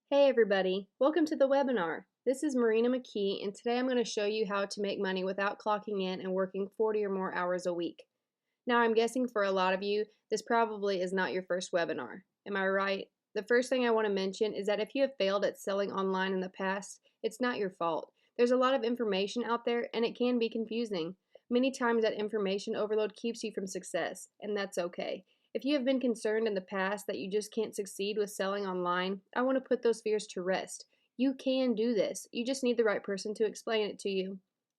Hey everybody, welcome to the webinar. This is Marina McKee and today I'm going to show you how to make money without clocking in and working 40 or more hours a week. Now I'm guessing for a lot of you, this probably is not your first webinar. Am I right? The first thing I want to mention is that if you have failed at selling online in the past, it's not your fault. There's a lot of information out there and it can be confusing. Many times that information overload keeps you from success, and that's okay. If you have been concerned in the past that you just can't succeed with selling online, I want to put those fears to rest. You can do this. You just need the right person to explain it to you.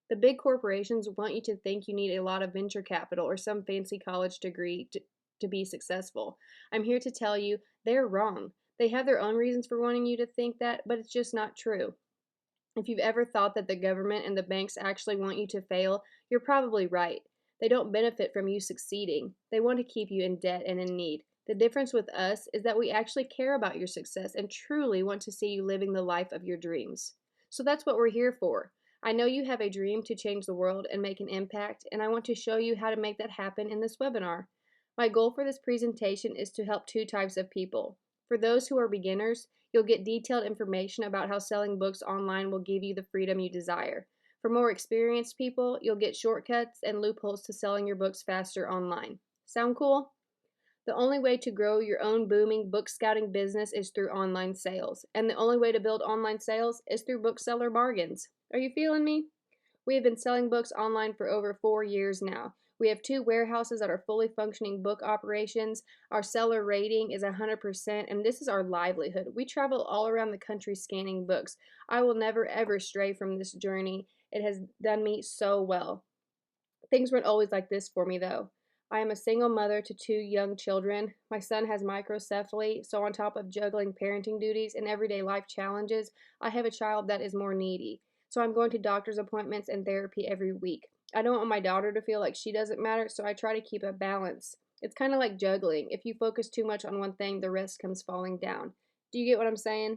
The big corporations want you to think you need a lot of venture capital or some fancy college degree to be successful. I'm here to tell you they're wrong. They have their own reasons for wanting you to think that, but it's just not true. If you've ever thought that the government and the banks actually want you to fail, you're probably right. They don't benefit from you succeeding. They want to keep you in debt and in need. The difference with us is that we actually care about your success and truly want to see you living the life of your dreams. So that's what we're here for. I know you have a dream to change the world and make an impact, and I want to show you how to make that happen in this webinar. My goal for this presentation is to help two types of people. For those who are beginners, you'll get detailed information about how selling books online will give you the freedom you desire. For more experienced people, you'll get shortcuts and loopholes to selling your books faster online. Sound cool? The only way to grow your own booming book scouting business is through online sales, and the only way to build online sales is through bookseller bargains. Are you feeling me? We have been selling books online for over 4 years now. We have two warehouses that are fully functioning book operations. Our seller rating is 100%, and this is our livelihood. We travel all around the country scanning books. I will never ever stray from this journey. It has done me so well. Things weren't always like this for me, though. I am a single mother to two young children. My son has microcephaly, so on top of juggling parenting duties and everyday life challenges, I have a child that is more needy. So I'm going to doctor's appointments and therapy every week. I don't want my daughter to feel like she doesn't matter, so I try to keep a balance. It's kind of like juggling. If you focus too much on one thing, the rest comes falling down. Do you get what I'm saying?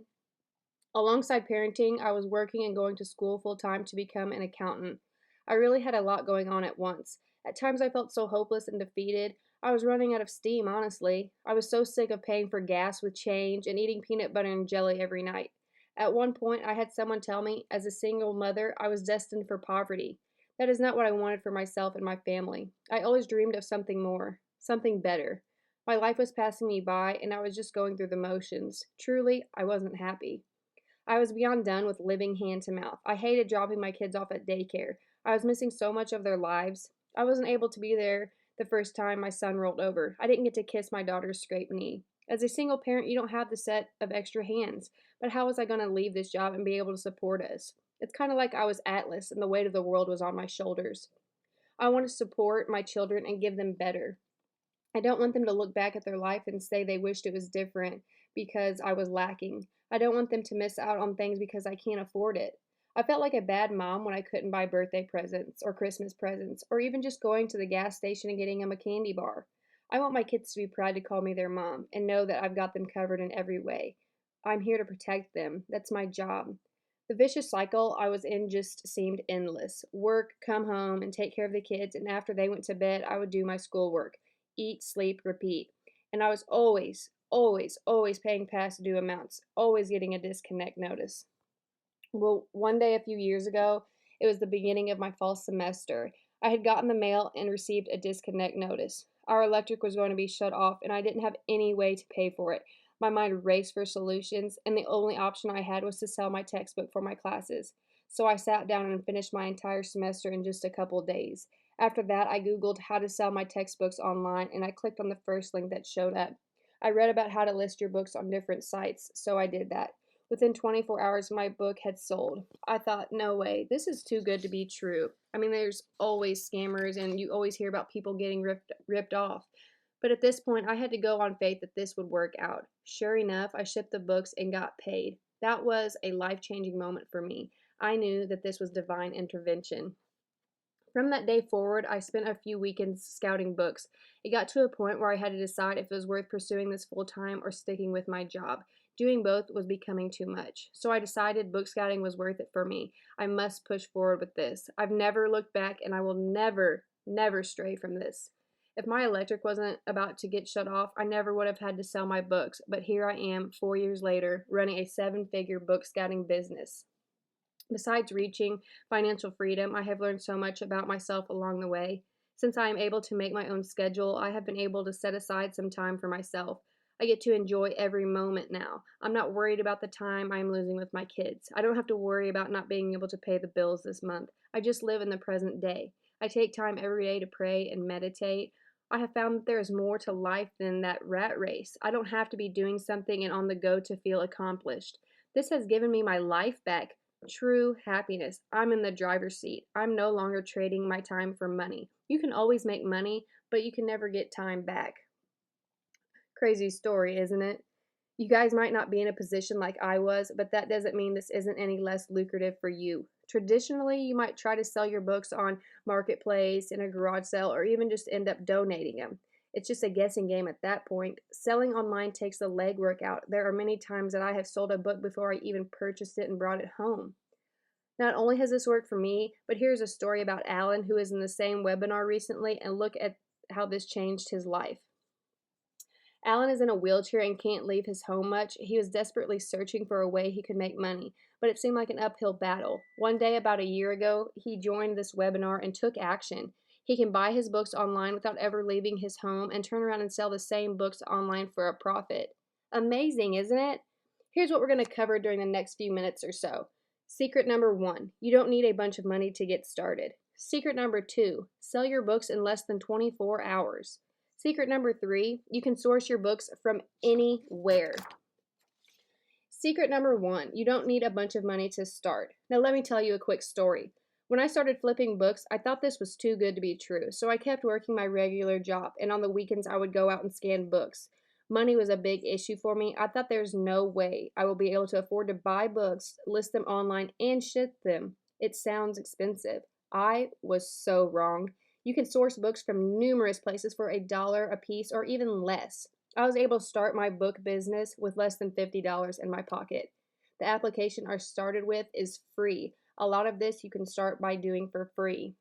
Alongside parenting, I was working and going to school full time to become an accountant. I really had a lot going on at once. At times, I felt so hopeless and defeated. I was running out of steam, honestly. I was so sick of paying for gas with change and eating peanut butter and jelly every night. At one point, I had someone tell me, as a single mother, I was destined for poverty. That is not what I wanted for myself and my family. I always dreamed of something more, something better. My life was passing me by, and I was just going through the motions. Truly, I wasn't happy. I was beyond done with living hand to mouth. I hated dropping my kids off at daycare. I was missing so much of their lives. I wasn't able to be there the first time my son rolled over. I didn't get to kiss my daughter's scraped knee. As a single parent, you don't have the set of extra hands. But how was I going to leave this job and be able to support us? It's kind of like I was Atlas and the weight of the world was on my shoulders. I want to support my children and give them better. I don't want them to look back at their life and say they wished it was different because I was lacking. I don't want them to miss out on things because I can't afford it. I felt like a bad mom when I couldn't buy birthday presents or Christmas presents or even just going to the gas station and getting them a candy bar. I want my kids to be proud to call me their mom and know that I've got them covered in every way. I'm here to protect them. That's my job. The vicious cycle I was in just seemed endless. Work, come home, and take care of the kids, and after they went to bed, I would do my schoolwork. Eat, sleep, repeat. And I was always paying past due amounts, always getting a disconnect notice. Well, one day a few years ago, it was the beginning of my fall semester. I had gotten the mail and received a disconnect notice. Our electric was going to be shut off, and I didn't have any way to pay for it. My mind raced for solutions, and the only option I had was to sell my textbook for my classes. So I sat down and finished my entire semester in just a couple days. After that, I Googled how to sell my textbooks online, and I clicked on the first link that showed up. I read about how to list your books on different sites, so I did that. Within 24 hours, my book had sold. I thought, no way, this is too good to be true. I mean, there's always scammers, and you always hear about people getting ripped off. But at this point, I had to go on faith that this would work out. Sure enough, I shipped the books and got paid. That was a life changing moment for me. I knew that this was divine intervention. From that day forward, I spent a few weekends scouting books. It got to a point where I had to decide if it was worth pursuing this full time or sticking with my job. Doing both was becoming too much. So I decided book scouting was worth it for me. I must push forward with this. I've never looked back and I will never stray from this. If my electric wasn't about to get shut off, I never would have had to sell my books, but here I am, 4 years later, running a seven-figure book scouting business. Besides reaching financial freedom, I have learned so much about myself along the way. Since I am able to make my own schedule, I have been able to set aside some time for myself. I get to enjoy every moment now. I'm not worried about the time I am losing with my kids. I don't have to worry about not being able to pay the bills this month. I just live in the present day. I take time every day to pray and meditate. I have found that there is more to life than that rat race. I don't have to be doing something and on the go to feel accomplished. This has given me my life back. True happiness. I'm in the driver's seat. I'm no longer trading my time for money. You can always make money, but you can never get time back. Crazy story, isn't it? You guys might not be in a position like I was, but that doesn't mean this isn't any less lucrative for you. Traditionally, you might try to sell your books on Marketplace, in a garage sale, or even just end up donating them. It's just a guessing game at that point. Selling online takes the legwork out. There are many times that I have sold a book before I even purchased it and brought it home. Not only has this worked for me, but here's a story about Alan, who is in the same webinar recently, and look at how this changed his life. Alan is in a wheelchair and can't leave his home much. He was desperately searching for a way he could make money, but it seemed like an uphill battle. One day, about a year ago, he joined this webinar and took action. He can buy his books online without ever leaving his home and turn around and sell the same books online for a profit. Amazing, isn't it? Here's what we're going to cover during the next few minutes or so. Secret number 1, you don't need a bunch of money to get started. Secret number 2, sell your books in less than 24 hours. Secret number 3, you can source your books from anywhere. Secret number 1, you don't need a bunch of money to start. Now let me tell you a quick story. When I started flipping books, I thought this was too good to be true, so I kept working my regular job, and on the weekends I would go out and scan books. Money was a big issue for me. I thought there's no way I will be able to afford to buy books, list them online, and ship them. It sounds expensive. I was so wrong. You can source books from numerous places for $1 a piece or even less. I was able to start my book business with less than $50 in my pocket. The application I started with is free. A lot of this you can start by doing for free.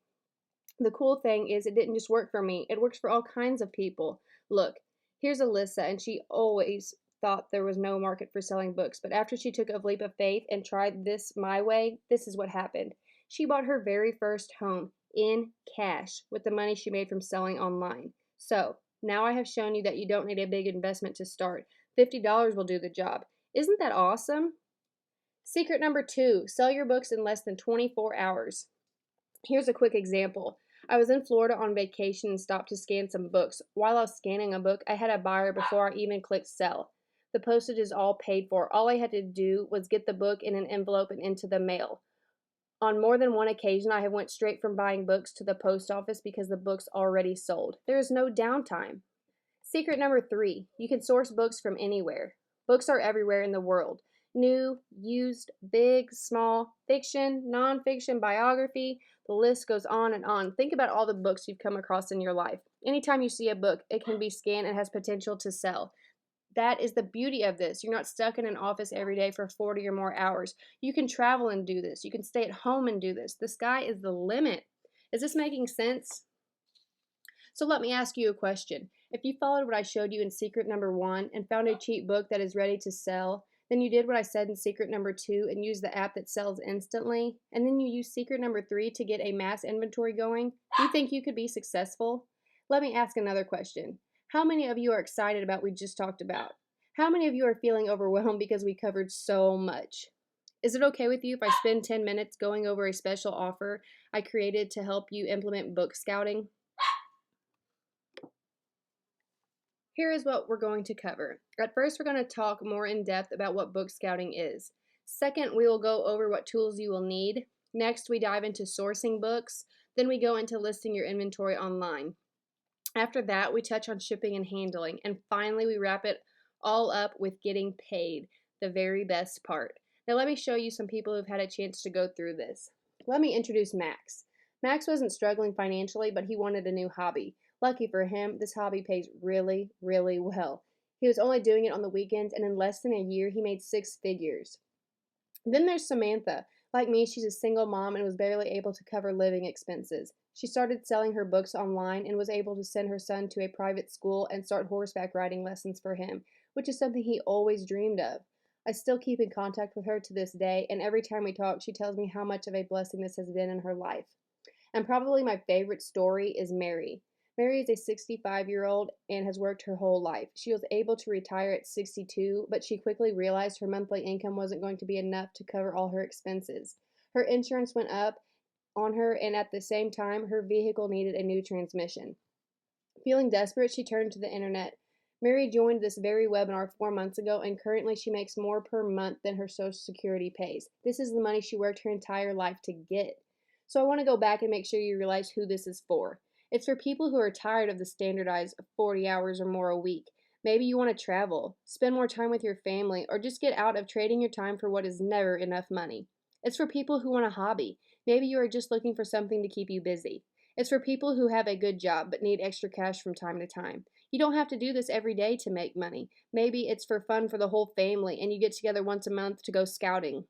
The cool thing is it didn't just work for me. It works for all kinds of people. Look, here's Alyssa, and she always thought there was no market for selling books, but after she took a leap of faith and tried this my way, this is what happened. She bought her very first home in cash with the money she made from selling online. So, now I have shown you that you don't need a big investment to start. $50 will do the job. Isn't that awesome? Secret number 2, sell your books in less than 24 hours. Here's a quick example. I was in Florida on vacation and stopped to scan some books. While I was scanning a book, I had a buyer before I even clicked sell. The postage is all paid for. All I had to do was get the book in an envelope and into the mail. On more than one occasion, I have went straight from buying books to the post office because the book's already sold. There is no downtime. Secret number 3, you can source books from anywhere. Books are everywhere in the world. New, used, big, small, fiction, nonfiction, biography, the list goes on and on. Think about all the books you've come across in your life. Anytime you see a book, it can be scanned and has potential to sell. That is the beauty of this. You're not stuck in an office every day for 40 or more hours. You can travel and do this. You can stay at home and do this. The sky is the limit. Is this making sense? So let me ask you a question. If you followed what I showed you in secret number 1 and found a cheap book that is ready to sell, then you did what I said in secret number 2 and used the app that sells instantly, and then you use secret number 3 to get a mass inventory going, do you think you could be successful? Let me ask another question. How many of you are excited about what we just talked about? How many of you are feeling overwhelmed because we covered so much? Is it okay with you if I spend 10 minutes going over a special offer I created to help you implement book scouting? Here is what we're going to cover. At first, we're going to talk more in depth about what book scouting is. Second, we will go over what tools you will need. Next, we dive into sourcing books. Then we go into listing your inventory online. After that, we touch on shipping and handling. And finally, we wrap it all up with getting paid, the very best part. Now, let me show you some people who've had a chance to go through this. Let me introduce Max. Max wasn't struggling financially, but he wanted a new hobby. Lucky for him, this hobby pays really, really well. He was only doing it on the weekends, and in less than a year, he made 6 figures. Then there's Samantha. Like me, she's a single mom and was barely able to cover living expenses. She started selling her books online and was able to send her son to a private school and start horseback riding lessons for him, which is something he always dreamed of. I still keep in contact with her to this day, and every time we talk, she tells me how much of a blessing this has been in her life. And probably my favorite story is Mary. Mary is a 65-year-old and has worked her whole life. She was able to retire at 62, but she quickly realized her monthly income wasn't going to be enough to cover all her expenses. Her insurance went up on her, and at the same time, her vehicle needed a new transmission. Feeling desperate, she turned to the internet. Mary joined this very webinar 4 months ago, and currently she makes more per month than her Social Security pays. This is the money she worked her entire life to get. So I want to go back and make sure you realize who this is for. It's for people who are tired of the standardized 40 hours or more a week. Maybe you want to travel, spend more time with your family, or just get out of trading your time for what is never enough money. It's for people who want a hobby. Maybe you are just looking for something to keep you busy. It's for people who have a good job but need extra cash from time to time. You don't have to do this every day to make money. Maybe it's for fun for the whole family and you get together once a month to go scouting.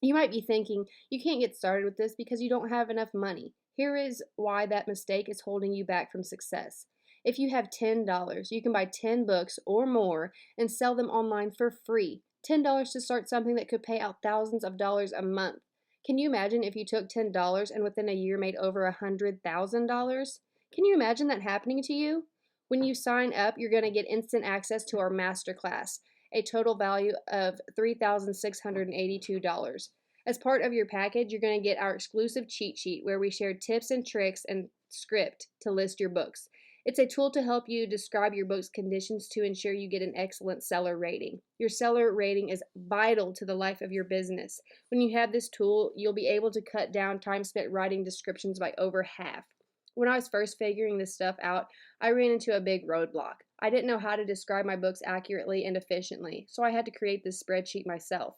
You might be thinking, you can't get started with this because you don't have enough money. Here is why that mistake is holding you back from success. If you have $10, you can buy 10 books or more and sell them online for free. $10 to start something that could pay out thousands of dollars a month. Can you imagine if you took $10 and within a year made over $100,000? Can you imagine that happening to you? When you sign up, you're going to get instant access to our masterclass, a total value of $3,682. As part of your package, you're going to get our exclusive cheat sheet where we share tips and tricks and script to list your books. It's a tool to help you describe your book's conditions to ensure you get an excellent seller rating. Your seller rating is vital to the life of your business. When you have this tool, you'll be able to cut down time spent writing descriptions by over half. When I was first figuring this stuff out, I ran into a big roadblock. I didn't know how to describe my books accurately and efficiently, so I had to create this spreadsheet myself.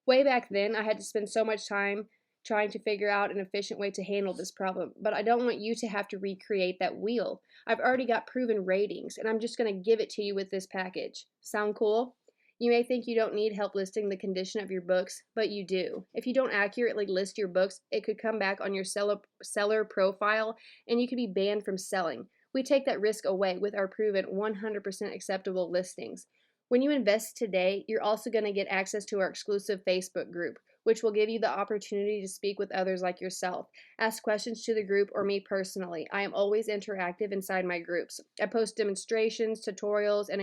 Way back then, I had to spend so much time trying to figure out an efficient way to handle this problem, but I don't want you to have to recreate that wheel. I've already got proven ratings, and I'm just going to give it to you with this package. Sound cool? You may think you don't need help listing the condition of your books, but you do. If you don't accurately list your books, it could come back on your seller profile, and you could be banned from selling. We take that risk away with our proven 100% acceptable listings. When you invest today, you're also going to get access to our exclusive Facebook group, which will give you the opportunity to speak with others like yourself, ask questions to the group or me personally. I am always interactive inside my groups. I post demonstrations, tutorials, and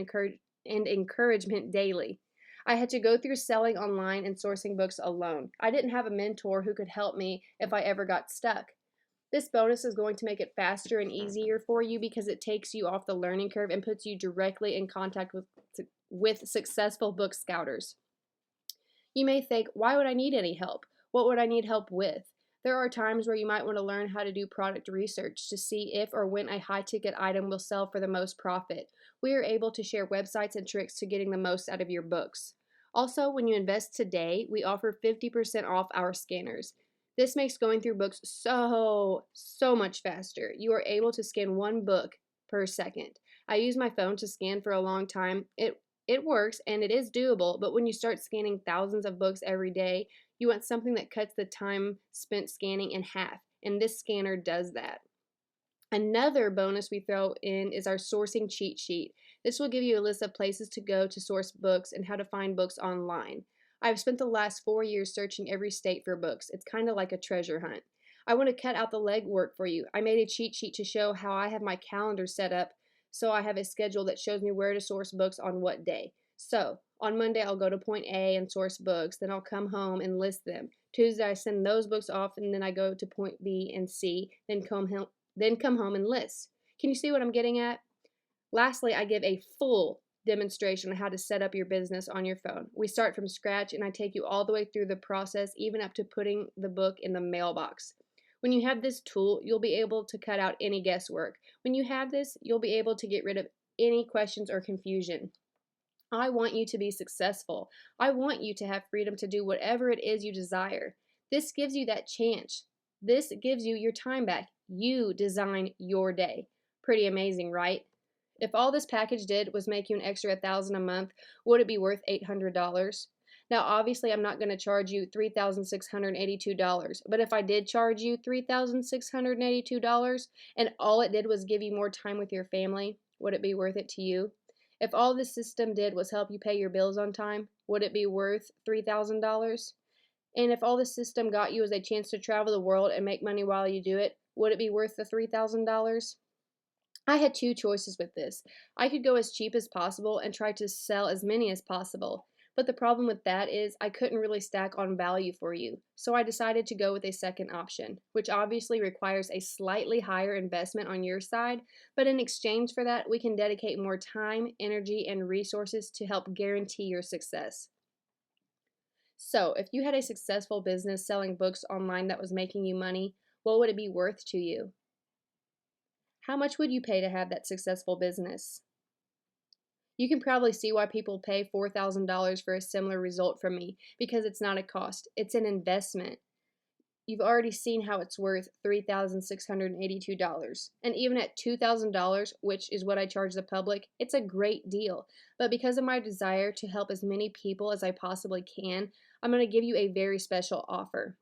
encouragement daily. I had to go through selling online and sourcing books alone. I didn't have a mentor who could help me if I ever got stuck. This bonus is going to make it faster and easier for you because it takes you off the learning curve and puts you directly in contact with successful book scouters. You may think, why would I need any help? What would I need help with? There are times where you might want to learn how to do product research to see if or when a high ticket item will sell for the most profit. We are able to share websites and tricks to getting the most out of your books. Also, when you invest today, we offer 50% off our scanners. This makes going through books so much faster. You are able to scan one book per second. I use my phone to scan for a long time. It works and it is doable, but when you start scanning thousands of books every day, you want something that cuts the time spent scanning in half, and this scanner does that. Another bonus we throw in is our sourcing cheat sheet. This will give you a list of places to go to source books and how to find books online. I've spent the last 4 years searching every state for books. It's kind of like a treasure hunt. I want to cut out the legwork for you. I made a cheat sheet to show how I have my calendar set up so I have a schedule that shows me where to source books on what day. So, on Monday, I'll go to point A and source books. Then I'll come home and list them. Tuesday, I send those books off, and then I go to point B and C, then come home and list. Can you see what I'm getting at? Lastly, I give a full demonstration on how to set up your business on your phone. We start from scratch, and I take you all the way through the process, even up to putting the book in the mailbox. When you have this tool, you'll be able to cut out any guesswork. When you have this, you'll be able to get rid of any questions or confusion. I want you to be successful. I want you to have freedom to do whatever it is you desire. This gives you that chance. This gives you your time back. You design your day. Pretty amazing, right? If all this package did was make you an extra $1,000 a month, would it be worth $800? Now, obviously, I'm not going to charge you $3,682, but if I did charge you $3,682 and all it did was give you more time with your family, would it be worth it to you? If all this system did was help you pay your bills on time, would it be worth $3,000? And if all the system got you is a chance to travel the world and make money while you do it, would it be worth the $3,000? I had two choices with this. I could go as cheap as possible and try to sell as many as possible. But the problem with that is I couldn't really stack on value for you. So I decided to go with a second option, which obviously requires a slightly higher investment on your side. But in exchange for that, we can dedicate more time, energy, and resources to help guarantee your success. So, if you had a successful business selling books online that was making you money, what would it be worth to you? How much would you pay to have that successful business? You can probably see why people pay $4,000 for a similar result from me because it's not a cost, it's an investment. You've already seen how it's worth $3,682. And even at $2,000, which is what I charge the public, it's a great deal. But because of my desire to help as many people as I possibly can, I'm going to give you a very special offer.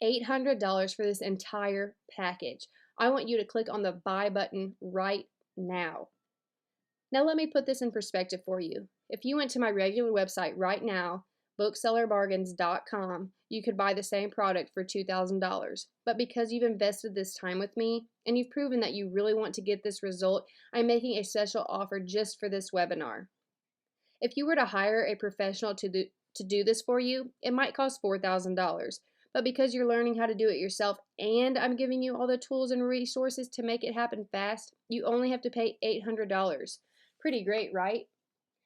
$800 for this entire package. I want you to click on the buy button right now. Now let me put this in perspective for you. If you went to my regular website right now, booksellerbargains.com, you could buy the same product for $2,000. But because you've invested this time with me and you've proven that you really want to get this result, I'm making a special offer just for this webinar. If you were to hire a professional to do this for you, it might cost $4,000. But because you're learning how to do it yourself and I'm giving you all the tools and resources to make it happen fast, you only have to pay $800. Pretty great, right?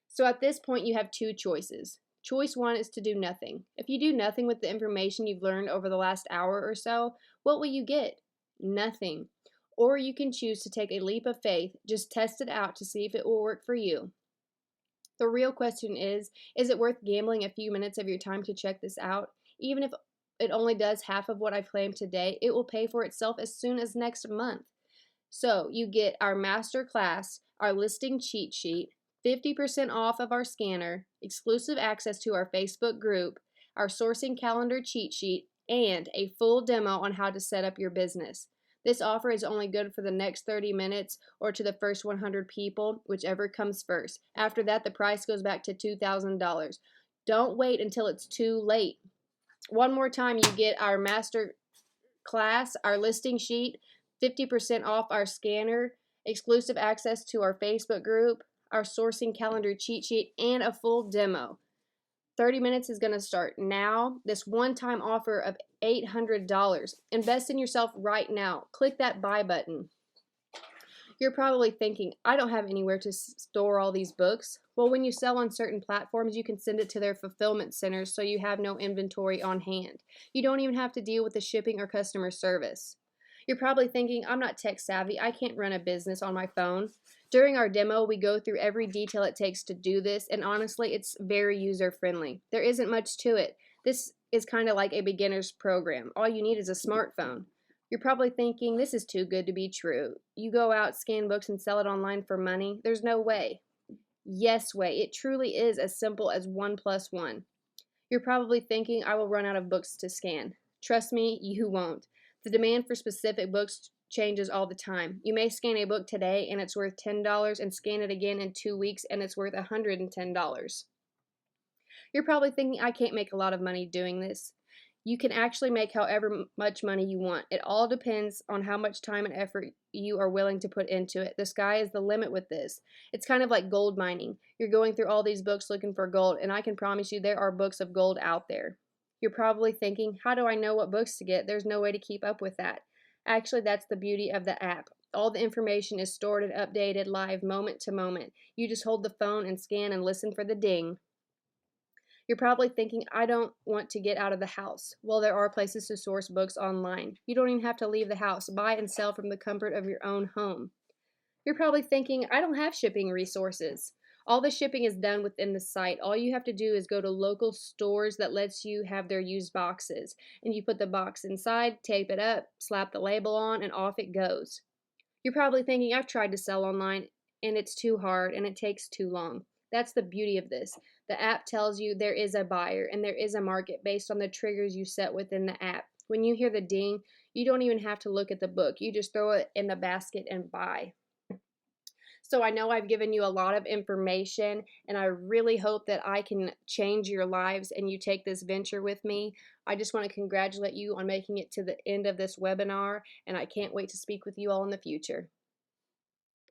So at this point, you have two choices. Choice one is to do nothing. If you do nothing with the information you've learned over the last hour or so, what will you get? Nothing. Or you can choose to take a leap of faith, just test it out to see if it will work for you. The real question is it worth gambling a few minutes of your time to check this out? Even if it only does half of what I've claimed today, it will pay for itself as soon as next month. So you get our master class, our listing cheat sheet, 50% off of our scanner, exclusive access to our Facebook group, our sourcing calendar cheat sheet, and a full demo on how to set up your business. This offer is only good for the next 30 minutes or to the first 100 people, whichever comes first. After that, the price goes back to $2,000. Don't wait until it's too late. One more time, you get our master class, our listing sheet, 50% off our scanner, exclusive access to our Facebook group, our sourcing calendar cheat sheet, and a full demo. 30 minutes is going to start now. This one-time offer of $800. Invest in yourself right now. Click that buy button. You're probably thinking, I don't have anywhere to store all these books. Well, when you sell on certain platforms, you can send it to their fulfillment centers so you have no inventory on hand. You don't even have to deal with the shipping or customer service. You're probably thinking, I'm not tech savvy. I can't run a business on my phone. During our demo, we go through every detail it takes to do this, and honestly, it's very user-friendly. There isn't much to it. This is kind of like a beginner's program. All you need is a smartphone. You're probably thinking, this is too good to be true. You go out, scan books, and sell it online for money? There's no way. Yes way. It truly is as simple as 1 + 1. You're probably thinking, I will run out of books to scan. Trust me, you won't. The demand for specific books changes all the time. You may scan a book today and it's worth $10 and scan it again in 2 weeks and it's worth $110. You're probably thinking, I can't make a lot of money doing this. You can actually make however much money you want. It all depends on how much time and effort you are willing to put into it. The sky is the limit with this. It's kind of like gold mining. You're going through all these books looking for gold, and I can promise you there are books of gold out there. You're probably thinking, how do I know what books to get? There's no way to keep up with that. Actually, that's the beauty of the app. All the information is stored and updated live moment to moment. You just hold the phone and scan and listen for the ding. You're probably thinking, I don't want to get out of the house. Well, there are places to source books online. You don't even have to leave the house. Buy and sell from the comfort of your own home. You're probably thinking, I don't have shipping resources. All the shipping is done within the site. All you have to do is go to local stores that lets you have their used boxes. And you put the box inside, tape it up, slap the label on, and off it goes. You're probably thinking, I've tried to sell online, and it's too hard, and it takes too long. That's the beauty of this. The app tells you there is a buyer and there is a market based on the triggers you set within the app. When you hear the ding, you don't even have to look at the book. You just throw it in the basket and buy. So I know I've given you a lot of information, and I really hope that I can change your lives and you take this venture with me. I just want to congratulate you on making it to the end of this webinar, and I can't wait to speak with you all in the future.